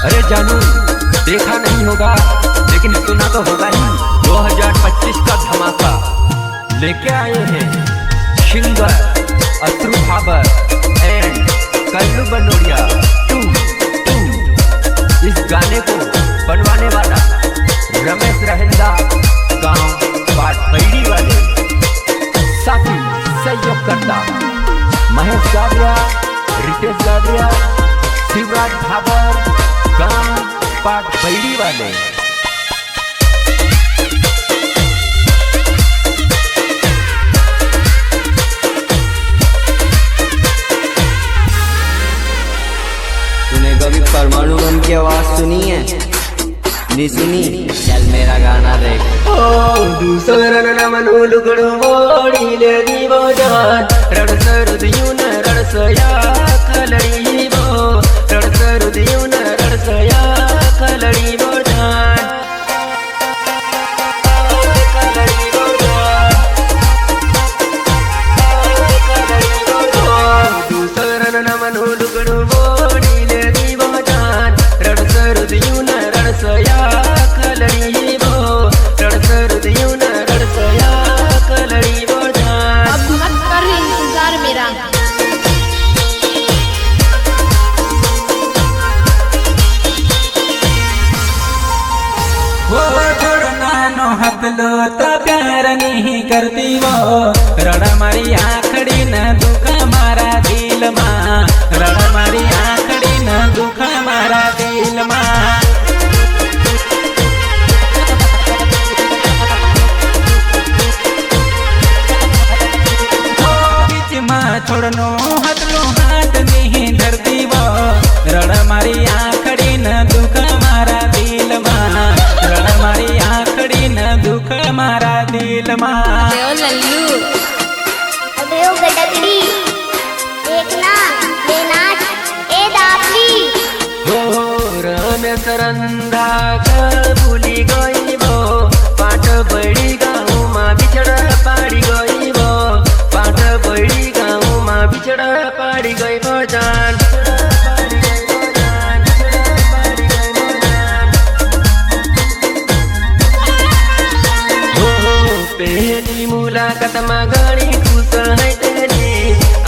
अरे जानू, देखा नहीं होगा लेकिन सुना तो होगा ही। 2025 का धमाका लेके आए हैं सिंगर अश्रु भाबर एंड कल्लू बनोड़िया टू। इस गाने को बनवाने वाला रमेश रहेंदा गांव पाटपैड़ी वाले, साथी सहयोग करता महेश गाडिया, रितेश गाडिया, शिवराज भाबर गांव पाटपैड़ी वाले। तूने कभी परमाणु बम की आवाज सुनी है? नहीं सुनी? चल मेरा गाना देख। ओ दूसरा नमनु लुगड़ो मोड़ी ले दीवो जान, रड़सर दियून रड़सया खलड़ी वो, रड़सर दियून रड़सया खलड़ी वो जान, खलड़ी वो जान, खलड़ी वो जान। दूसरा नमनु लुगड़ो मोड़ी ले दीवो जान, रड़सर दियून रड़सया खलड़ी वो, रड़सर दियून रड़सया खलड़ी वो जान। अब मत कर इंतजार मेरा। वो थोड़ा नानो हतलो तो प्यार नहीं करती वो, रड़ा मारी आखड़ी न दुख मारा दिल माँ, रड़ा मारी आखड़ी न दुख मारा दिल माँ। बीच माँ छोड़नो हतलो हाथ नहीं धरती वो, रड़ा मारी आखड़ी न दुख मारा दिल माँ, रड़ा मारी आखड़ी न दुख मारा दिल माँ। अबे ओ लल्लू, अबे ओ गटकड़ी, देखना ये नाच ए दापली। हो रमेश रंधा कर भूली गई वो, पाट बड़ी गाँव माँ बिछड़ा पाड़ी गई वो, पाट बड़ी गाँव माँ बिछड़ा पाड़ी गई वो जान, पहली मुलाकात में घनी खुश है तेरी,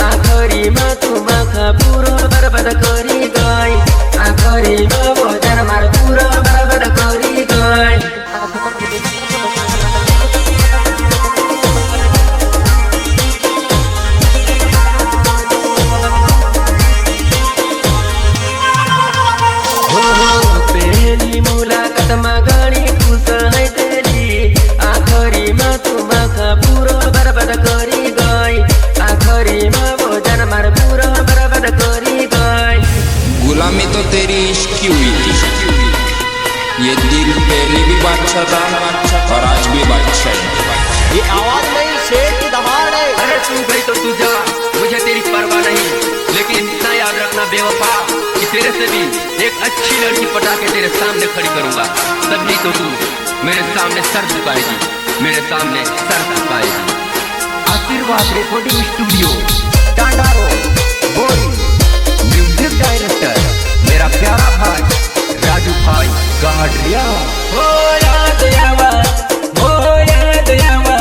आखरी में तू माखा पूरा बर्बाद करी गई, आखरी में भोजन मार पूरा बर्बाद करी गई। पहली मुलाकात में घनी खुश है तेरी, आखरी में तू माखा पूरा बर्बाद करी गई, आखरी में भोजन मार पूरा बर्बाद करी गई। गुलामी तो तेरी इश्क की हुई थी, ये दिल पहले भी बादशाह था और आज भी बादशाह है। ये आवाज नहीं, शेर की दहाड़ है। अरे तू गई तो तू जा, मुझे तेरी परवाह नहीं, लेकिन इतना याद रखना बेवफा कि तेरे से भी एक अच्छी लड़की पटा के तेरे सामने खड़ी करूंगा, तभी तो तू मेरे सामने सर झुकाएगी, मेरे सामने सर झुकाएगी। आशीर्वाद रिकॉर्डिंग स्टूडियो, टांडा रोड, बोरी। म्यूजिक डायरेक्टर मेरा प्यारा भाई राजू भाई गाडिया। हो याद आवा, हो याद आवा,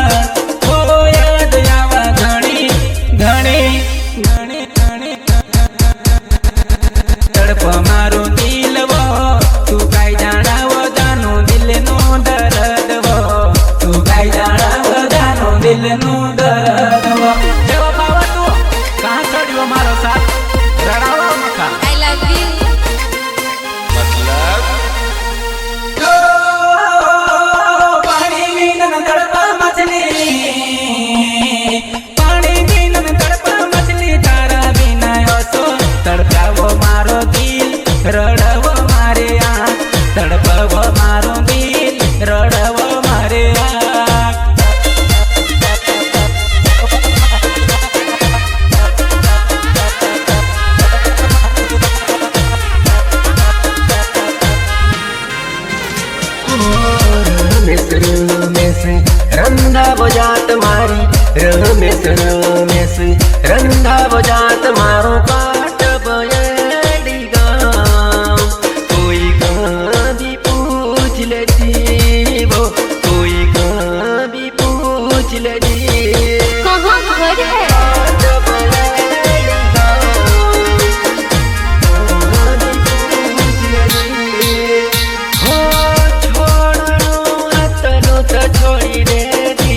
हो याद आवा घणी घणी घणी घणी तड़प मारो दिल वो, तू काई जाना वो जानो दिल नो दर्द वो, तू काई जाना वो जानो दिल नो दर्द वो। देवा बाबा तू कहाँ छोड़ियो मारो साथ, रड़ावा मका। I love you. पानी में तड़पा मछली, पानी में तड़पा मछली, तारा बिना सो तड़पा वो मारो दिल, रड़ा वो मारे आँख, तड़पा वो मारो दिल, रड़ा वो मारे आँख। रमेश रंधा बजात मारी, रमेश रंधा बजात मारो पाट बयड़ी गाँव, कोई पूछ ले जी कहाँ घर है? छोड़ी दे दी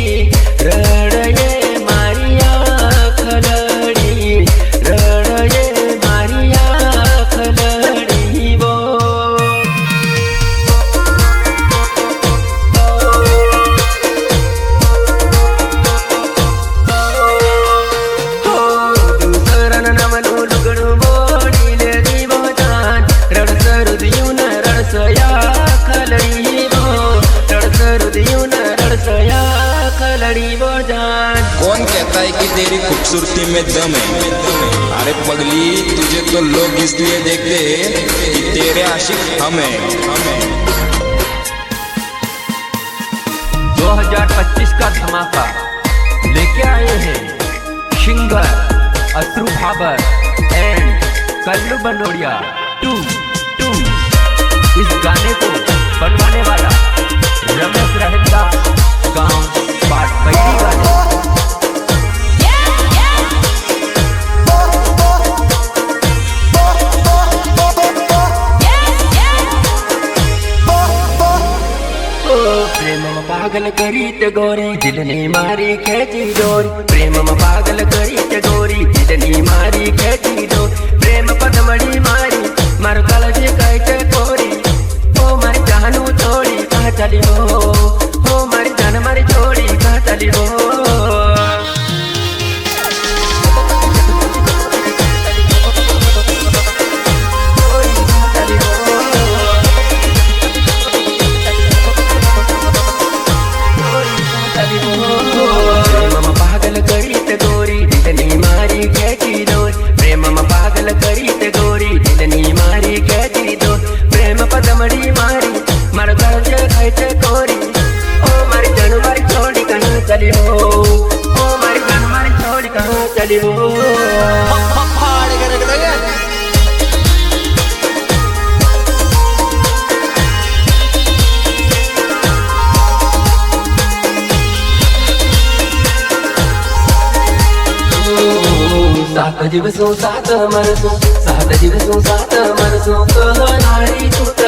रड़ये मारिया खलड़ी रड़ये मारिया खलड़ी वो दूसरन नमनु लुगड़ू बोड़ी ले दी वो जान रड़स रुदियों न रड़सया खलड़ी वो रड़स रुदियों न रड़सया खलड़ी वो जान। कौन कहता है कि तेरी खूबसूरती में दम है? अरे पगली, तुझे तो लोग इसलिए देखते हैं कि तेरे आशिक हम हैं। 2025 का धमाका लेके आए हैं सिंगर अश्रु भाबर एंड कल्लू बनोड़िया टू। इस गाने को बनवाने वाला रमेश रहेगा गांव पाट बैठी वाले। प्रेम में पागल करी ते गोरी दिल ने मारी खेची डोरी प्रेम में पागल करी ते गोरी दिल ने मारी खेची डोरी प्रेम पदमड़ी मारी मार कलजी कहते कोरी ओ मारी जानू छोड़ी कहाँ चली हो मारी जान मारी छोड़ी कहाँ चली हो। पागल करी ते गोरी दिलनी मारी खेची डोर प्रेम में पागल करी ते गोरी दिलनी मारी खेची डोर प्रेम पदमड़ी मारी मर गज खाइते कोरी ओ मारी जन मारी छोड़ी कहाँ चली हो ओ मारी जन मारी छोड़ी कहाँ चली हो। सात दिवसों सात मरसों सात दिवसों सात मरसों कहनारी तूत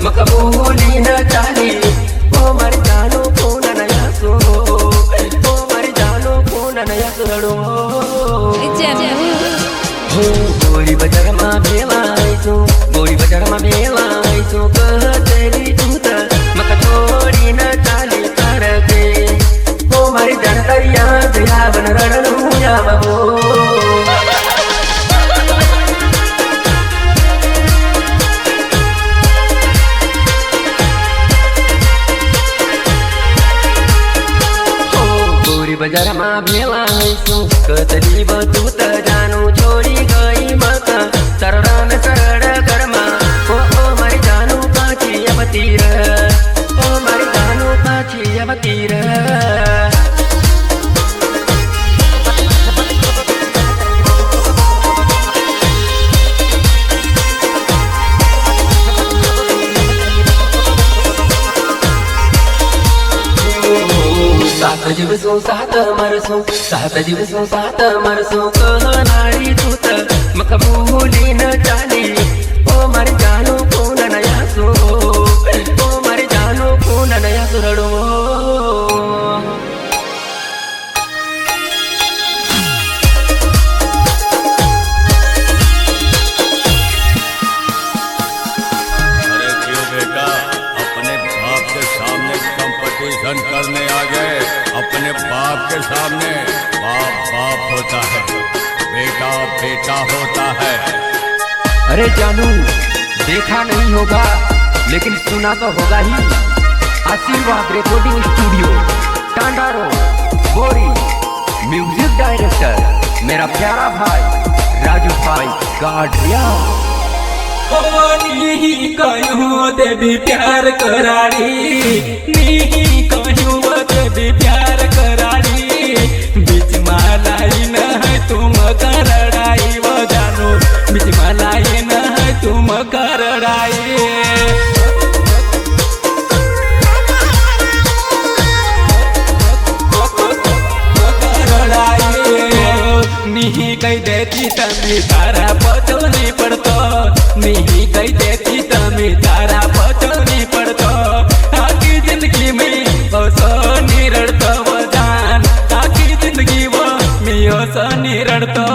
मक बोली न चाली ओ मर जानो कोन नया सो ओ मर जानो कोन नया सड़ो हो गोरी बजार मा भेलाइसो गोरी बजार मा भेलाइसो कह तेरी तूत मक छोड़ी न चाली करके ओ मर जान तरिया दया बन रड़ू या बहो। बजार मा भेलाइसो कतली बतूत जानु छोड़ी गई मत सरड़न सरड़ कर्मा ओ मारी जानु पाछी अब तीर ओ मारी जानु पाछी अब तीर। सात दिवसों सात मरसों कहनारी तूत मक बोली न चाली ओ मर जानो कोन नया सो ओ मर जानो कोन नया सुरड़ो। अरे क्यों बेटा, अपने बाप के सामने कंपटीशन करने आ गए? अपने बाप के सामने बाप बाप होता है, बेटा बेटा होता है। अरे जानू, देखा नहीं होगा लेकिन सुना तो होगा ही। आशीर्वाद रिकॉर्डिंग स्टूडियो टांडा रोड बोरी। म्यूजिक डायरेक्टर मेरा प्यारा भाई राजू भाई गाड़िया। नी कहूँ देवी प्यार करारी, नी कहूँ देवी प्यार करारी, बीच मालाई न है तुम करड़ाई वो जानो, बीच मालाई न है तुम करड़ाई। मीही कही देती तमी तारा पतो नहीं पड़तो मीही कही देती तमी तारा पतो नहीं पड़तो आखी जिंदगी में ओसो निरड़तो वजान आखी जिंदगी वो मी ओसो निरड़तो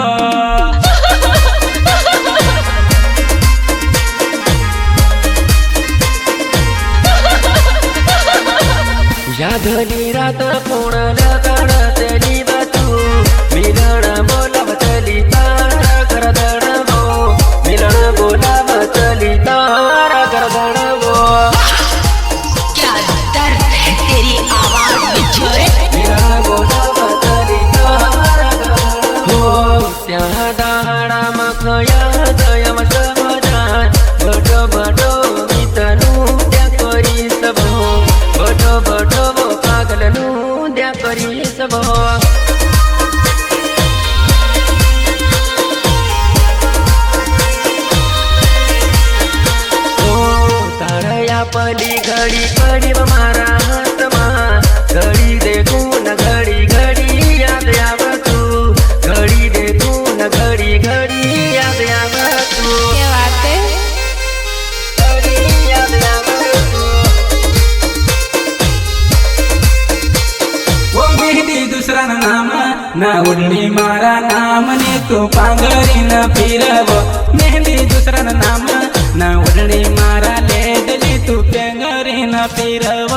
याधनी रात पूर्ण कळतली बतू मिलन बोलावतली तारा करदण गो मिलन बोलावतली तारा करदण गो क्या दर्द है तेरी आवाज में छोरे मिलन बोलावतली तारा करदण हो त्या दाडा मखया दयम समजान बडो बडो मितनु त्या करी सबो बडो बडो पागलनु त्या करी सबो पली घड़ी पड़ी मारा हाथमा घड़ी देखू न घड़ी घड़ी याद आव तू घड़ी देखू न घड़ी घड़ी याद आव तू क्या बात है घड़ी याद आव तू वो मेहंदी दूसरा नाम ना उडली मारा नाम ने तू पांगरी न फिरव मेहंदी दूसरा नाम ना उडली मारा ले दली तू पेंगरी न फिरव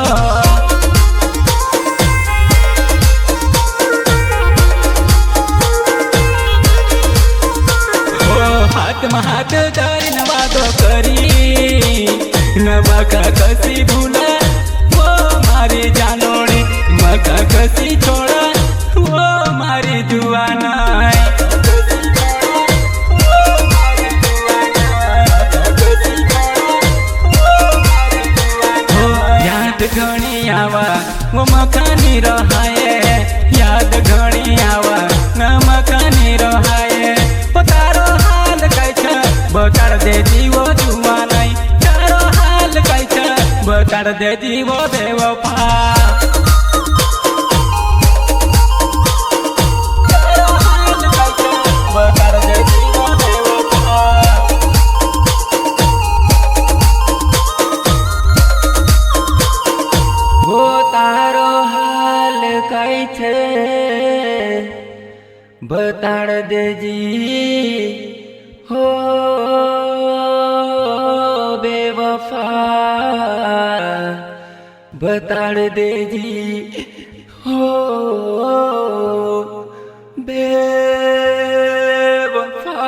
हाथ में हाथ धरी न वादो करी न बका कसी भूला वो मारी जानोड़ी मका कसी छोड़ा वो मारी जुआना याद घणी आवा वो मकानी रहाए याद घणी आवा न मकानी रहाए तारो हाल कैछ बकार दे जीवो जुआ नहीं तारो हाल कैछ बकार दे जीवो बेवफा तारो हाल कैछ बकार दे जीवो बेवफा हो तारो हाल कैछे बताड़ देजी हो बेवफा बताड़ देजी हो बेवफा